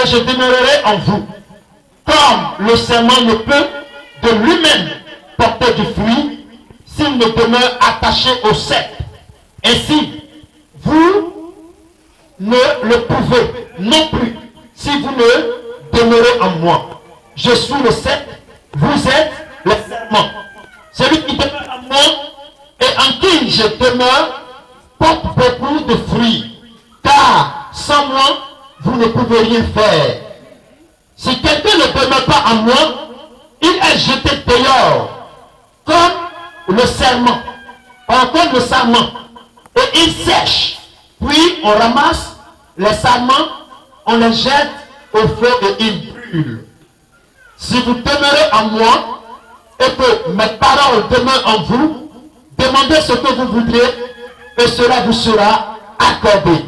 et je demeurerai en vous. Comme le serment ne peut de lui-même porter du fruit s'il ne demeure attaché au cep. Ainsi, vous ne le pouvez non plus si vous ne demeurez en moi. Je suis le cep, vous êtes le serment. Celui qui demeure en moi et en qui je demeure porte beaucoup de fruits. Car sans moi, vous ne pouvez rien faire. Si quelqu'un ne demeure pas en moi, il est jeté dehors, comme le serment, comme le sarment, et il sèche. Puis on ramasse les sarments, on les jette au feu et ils brûlent. Si vous demeurez en moi, et que mes paroles demeurent en vous, demandez ce que vous voudrez, et cela vous sera accordé.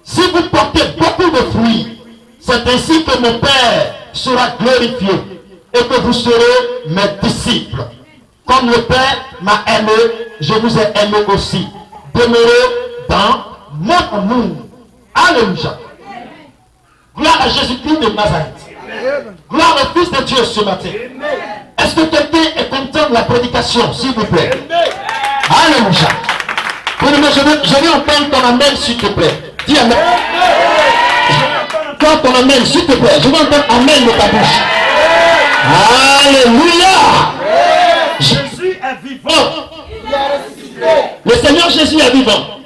Si vous portez beaucoup de fruits, c'est ainsi que mon Père sera glorifié et que vous serez mes disciples. Comme le Père m'a aimé, je vous ai aimé aussi. Demeurez dans mon amour. Alléluia. Gloire à Jésus-Christ de Nazareth. Gloire au Fils de Dieu ce matin. Est-ce que quelqu'un est content de la prédication, s'il vous plaît? Alléluia. Je vais entendre ton amen, s'il te plaît. Dis amen. Quand ton amen, s'il te plaît, je vais entendre amen de ta bouche. Alléluia. Jésus est vivant. Le Seigneur Jésus est vivant.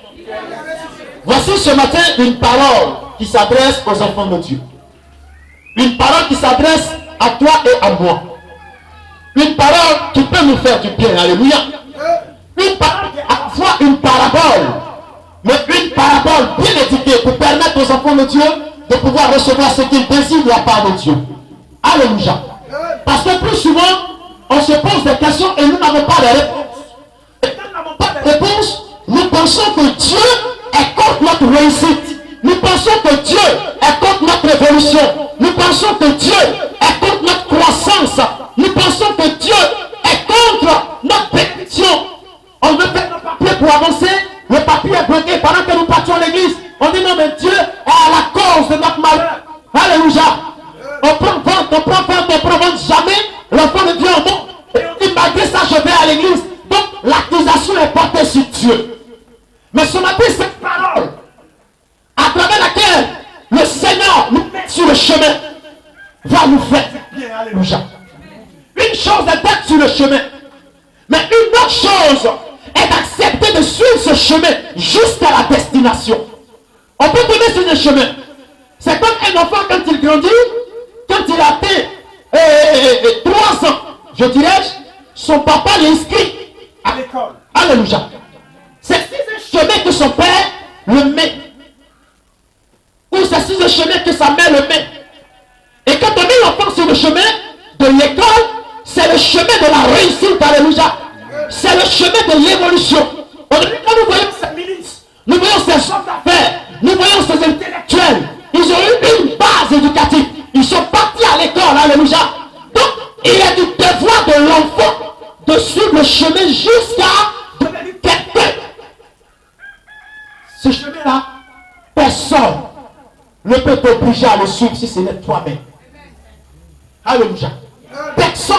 Voici ce matin une parole qui s'adresse aux enfants de Dieu. Une parole qui s'adresse à toi et à moi. Une parole qui peut nous faire du bien. Alléluia. Une parole qui est à la fois une parabole, mais une parabole bien éduquée pour permettre aux enfants de Dieu de pouvoir recevoir ce qu'ils désirent de la part de Dieu. Alléluia. Parce que plus souvent, on se pose des questions et nous n'avons pas de réponse. Et quand nous n'avons pas de réponse, nous pensons que Dieu est contre notre réussite. Nous pensons que Dieu est contre notre évolution. Nous pensons que Dieu est contre notre croissance. Nous pensons que Dieu est contre notre bénédiction. On veut faire nos papiers pour avancer. Le papier est bloqué pendant que nous partions à l'église. On dit non, mais Dieu est à la cause de notre malheur. Alléluia. On prend vente, on prend vente, jamais l'enfant de Dieu en monte. Et on dit malgré ça, je vais à l'église. Donc l'accusation est portée sur Dieu. Mais ce matin, cette parole, à travers laquelle le Seigneur nous met sur le chemin, va nous faire bien. Alléluia. Une chose est d'être sur le chemin. Mais une autre chose est d'accepter de suivre ce chemin jusqu'à la destination. On peut tomber sur le chemin. C'est comme un enfant quand il grandit, quand il a fait 3 ans, je dirais, son papa l'inscrit à l'école. Alléluia. C'est sur un chemin que son père le met. Ou c'est sur un chemin que sa mère le met. Et quand on met l'enfant sur le chemin de l'école, c'est le chemin de la réussite. Alléluia. C'est le chemin de l'évolution. Quand nous voyons ces ministres, nous voyons ces hommes d'affaires, nous voyons ces intellectuels, ils ont eu une base éducative. Ils sont partis à l'école. Alléluia. Donc, il est du devoir de l'enfant de suivre le chemin jusqu'à devenir quelqu'un. Ce chemin-là, personne ne peut t'obliger à le suivre si ce n'est toi-même. Alléluia. Personne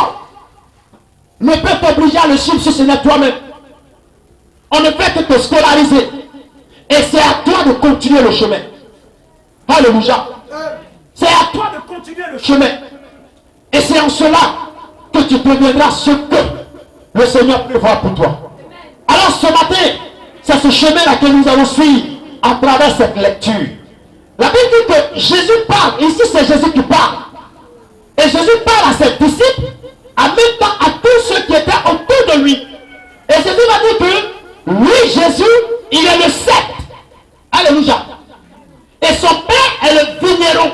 ne peut t'obliger à le suivre si ce n'est toi-même. On ne fait que te scolariser. Et c'est à toi de continuer le chemin. Alléluia. C'est à toi de continuer le chemin. Et c'est en cela que tu deviendras ce que le Seigneur prévoit pour toi. Alors ce matin, c'est ce chemin-là que nous allons suivre à travers cette lecture. La Bible dit que Jésus parle. Ici, c'est Jésus qui parle. Et Jésus parle à ses disciples, en même temps à tous ceux qui étaient autour de lui. Et Jésus va dire que lui, Jésus, il est le sceptre. Alléluia. Et son père est le vigneron.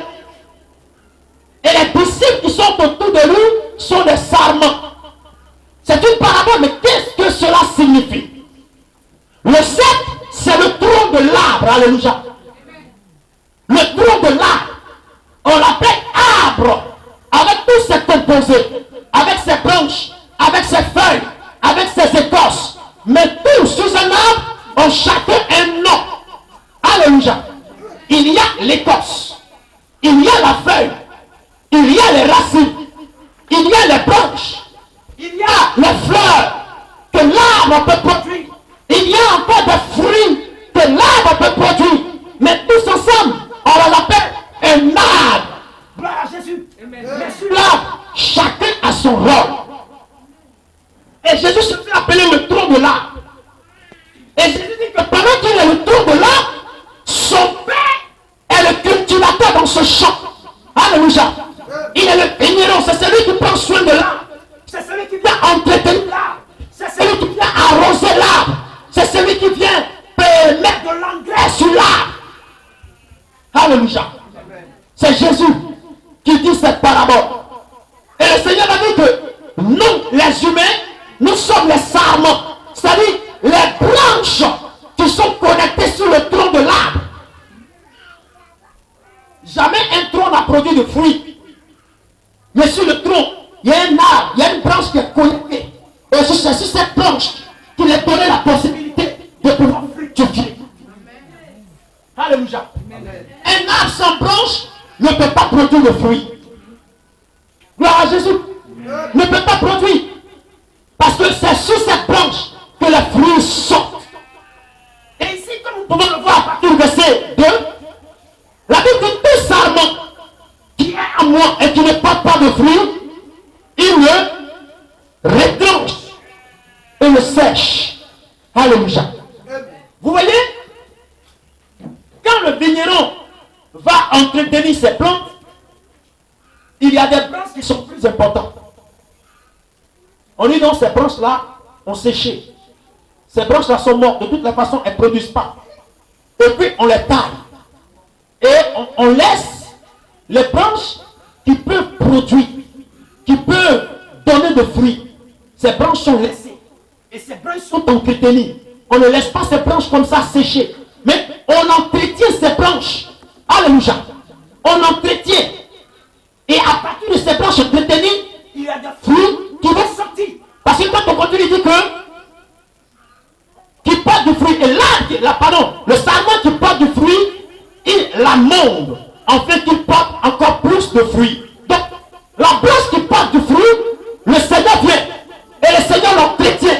Et les disciples qui sont autour de lui sont des sarments. C'est une parabole, mais qu'est-ce que cela signifie? Le sceptre, c'est le tronc de l'arbre. Alléluia. Le tronc de l'arbre, on l'appelle arbre, avec tous ses composés, avec ses branches, avec ses feuilles, avec ses écorces. Mais tous sous un arbre ont chacun un nom. Alléluia. Il y a l'écorce. il y a la feuille, il y a les racines, il y a les branches, il y a les fleurs que l'arbre peut produire. Il y a encore des fruits que l'arbre peut produire. Mais tous ensemble, on les appelle un arbre. Gloire à Jésus. Mais sur l'arbre, chacun a son rôle. Et Jésus se fait appeler le tronc de l'arbre. Et Jésus dit que pendant qu'il est le tronc de l'arbre, son père est le cultivateur dans ce champ. Alléluia. Il est le vigneron, c'est celui qui prend soin de l'arbre. C'est celui qui vient entretenir l'arbre. C'est celui qui vient arroser l'arbre. C'est celui qui vient mettre de l'engrais sur l'arbre. Alléluia. C'est Jésus qui dit cette parabole. Et le Seigneur a dit que nous, les humains, nous sommes les sarments. C'est-à-dire les branches qui sont connectées sur le tronc de l'arbre. Jamais un tronc n'a produit de fruits. Mais sur le tronc, il y a un arbre, il y a une branche qui est connectée. Et c'est sur cette branche qu'il est donné la possibilité de pouvoir fructifier. Alléluia. Un arbre sans branche ne peut pas produire de fruits. Gloire à Jésus. Ne peut pas produire. Parce que c'est sur cette branche que les fruits sortent. Et ici, comme nous pouvons le voir à partir du verset 2, la Bible dit tout sarment qui est en moi et qui ne porte pas de fruits, il le retranche et le sèche. Alléluia. Vous voyez, quand le vigneron va entretenir ses plantes, il y a des branches qui sont plus importantes. On dit donc ces branches-là ont séché. Ces branches-là sont mortes. De toute la façon, elles ne produisent pas. Et puis, on les taille. Et on laisse les branches qui peuvent produire, qui peuvent donner de fruits. Ces branches sont laissées. Et ces branches sont entretenues. On ne laisse pas ces branches comme ça sécher. Mais on entretient ces branches. Alléluia. On entretient. Et à partir de ces branches entretenues, il y a des fruits qui vont sortir. Parce que quand on continue, il dit que qui porte du fruit, et là, le sarment qui porte du fruit, il l'amende, afin qu'il porte encore plus de fruits. Donc, la branche qui porte du fruit, le Seigneur vient, et le Seigneur l'entretient,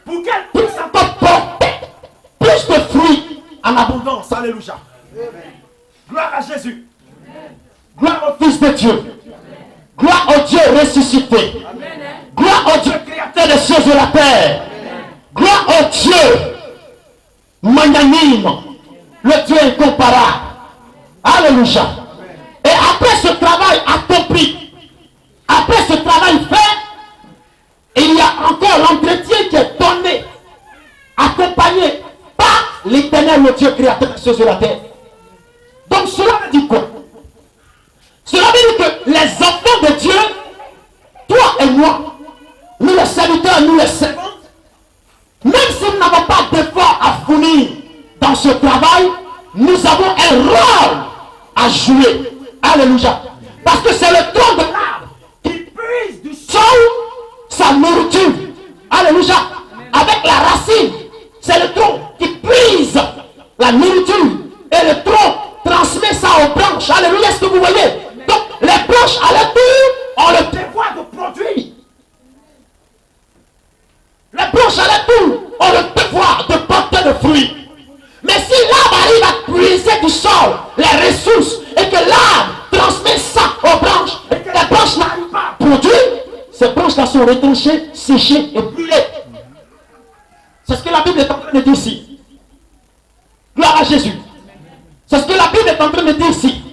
pour qu'elle puisse encore porter plus de fruits en abondance. Alléluia. Gloire à Jésus. Gloire au Fils de Dieu. Gloire au Dieu ressuscité. Gloire au Dieu créateur des cieux et de la terre. Gloire au Dieu magnanime, le Dieu incomparable. Alléluia. Et après ce travail accompli, après ce travail fait, il y a encore l'entretien qui est donné, accompagné par l'Éternel, le Dieu créateur des cieux et de la terre. Donc cela veut dire quoi? Cela veut dire que les enfants de Dieu, toi et moi, nous les serviteurs, nous les servants, même si nous n'avons pas d'effort à fournir dans ce travail, nous avons un rôle à jouer. Alléluia. Parce que c'est le tronc de l'arbre qui puise du sol sa nourriture. Alléluia. Avec la racine, c'est le tronc qui puise la nourriture. Et le tronc transmet ça aux branches. Alléluia. Est-ce que vous voyez? Donc, les branches à leur tour ont le devoir de produire. Les branches à leur tour ont le devoir de porter le fruit. Mais si l'arbre arrive à puiser du sol les ressources et que l'arbre transmet ça aux branches et que les branches n'arrivent pas à produire, ces branches-là sont retranchées, séchées et brûlées. C'est ce que la Bible est en train de dire ici. Gloire à Jésus. C'est ce que la Bible est en train de dire ici.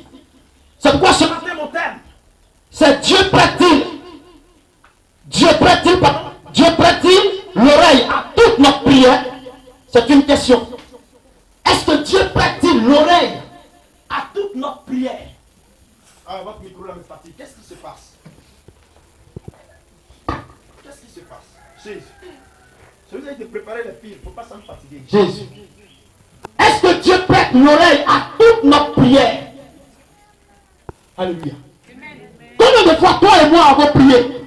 C'est pourquoi ce matin mon thème, c'est Dieu prête-t-il l'oreille à toute notre prière? C'est une question. Est-ce que Dieu prête-t-il l'oreille à toute notre prière? Ah, votre micro là me fatigue. Qu'est-ce qui se passe? Qu'est-ce qui se passe? Jésus. Je vous ai dit de préparer les piles, il ne faut pas s'en fatiguer. Jésus. Est-ce que Dieu prête l'oreille à toute notre prière? Alléluia. Combien de fois toi et moi avons prié?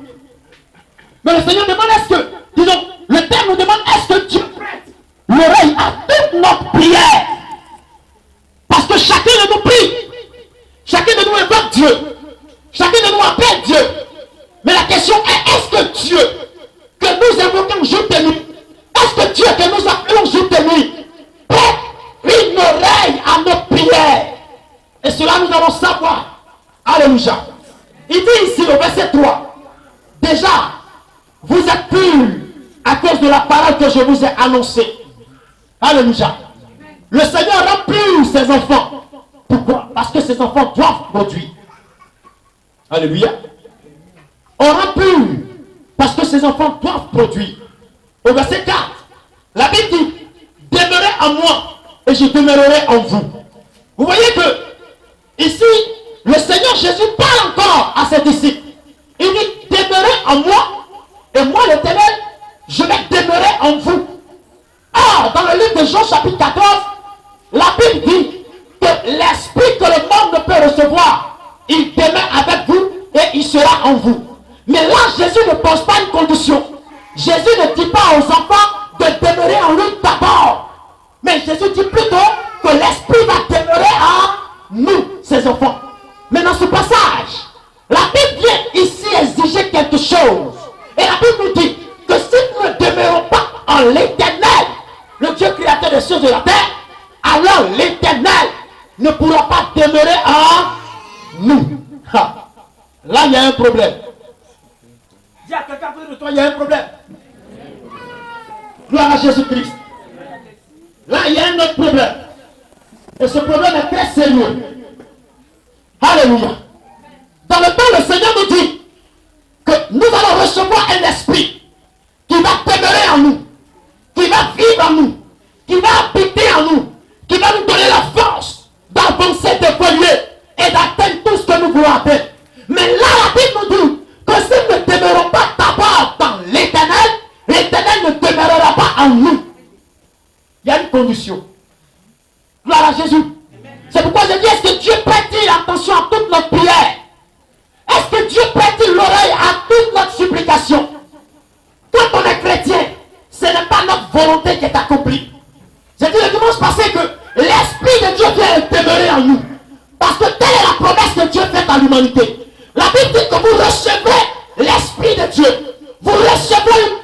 Mais le Seigneur demande est-ce que, disons, le terme nous demande est-ce que Dieu prête l'oreille à toute notre prière? Parce que chacun de nous prie. Chacun de nous Chacun de nous appelle Dieu. Mais la question est, est-ce que Dieu que nous invoquons jour et nuit, est-ce que Dieu que nous appelons jour et nuit prête une oreille à nos prières? Et cela nous allons savoir. Alléluia. Il dit ici au verset 3, déjà, vous êtes purs à cause de la parole que je vous ai annoncée. Alléluia. Le Seigneur rend pur ses enfants. Pourquoi? Parce que ses enfants doivent produire. Alléluia. On rend pur parce que ses enfants doivent produire. Au verset 4, la Bible dit, demeurez en moi et je demeurerai en vous. Vous voyez que ici, le Seigneur Jésus parle encore à ses disciples. Il dit, demeurez en moi et moi l'Éternel, je vais demeurer en vous. Or, dans le livre de Jean chapitre 14, la Bible dit que l'esprit que le monde ne peut recevoir, il demeure avec vous et il sera en vous. Mais là, Jésus ne pose pas une condition. Jésus ne dit pas aux enfants de demeurer en lui d'abord. Mais Jésus dit plutôt que l'esprit va demeurer en nous, ses enfants. Mais dans ce passage, la Bible vient ici exiger quelque chose. Et la Bible nous dit que si nous ne demeurons pas en l'Éternel, le Dieu créateur des cieux et de la terre, alors l'Éternel ne pourra pas demeurer en nous. Là, il y a un problème. Dis à quelqu'un de toi, il y a un problème. Gloire à Jésus-Christ. Là, il y a un autre problème. Et ce problème est très sérieux. Alléluia. Dans le temps, le Seigneur nous dit que nous allons recevoir un esprit qui va demeurer en nous, qui va vivre en nous, qui va habiter en nous, qui va nous donner la force d'avancer, d'évoluer et d'atteindre tout ce que nous voulons atteindre. Mais là, la Bible nous dit que si nous ne demeurons pas d'abord dans l'Éternel, l'Éternel ne demeurera pas en nous. Il y a une condition. Gloire à Jésus. C'est pourquoi je dis, est-ce que Dieu prête-t-il attention à toute notre prière? Est-ce que Dieu prête-t-il l'oreille à toute notre supplication? Quand on est chrétien, ce n'est pas notre volonté qui est accomplie. J'ai dit le dimanche passé que l'Esprit de Dieu vient demeurer en nous. Parce que telle est la promesse que Dieu fait à l'humanité. La Bible dit que vous recevez l'Esprit de Dieu. Vous recevez une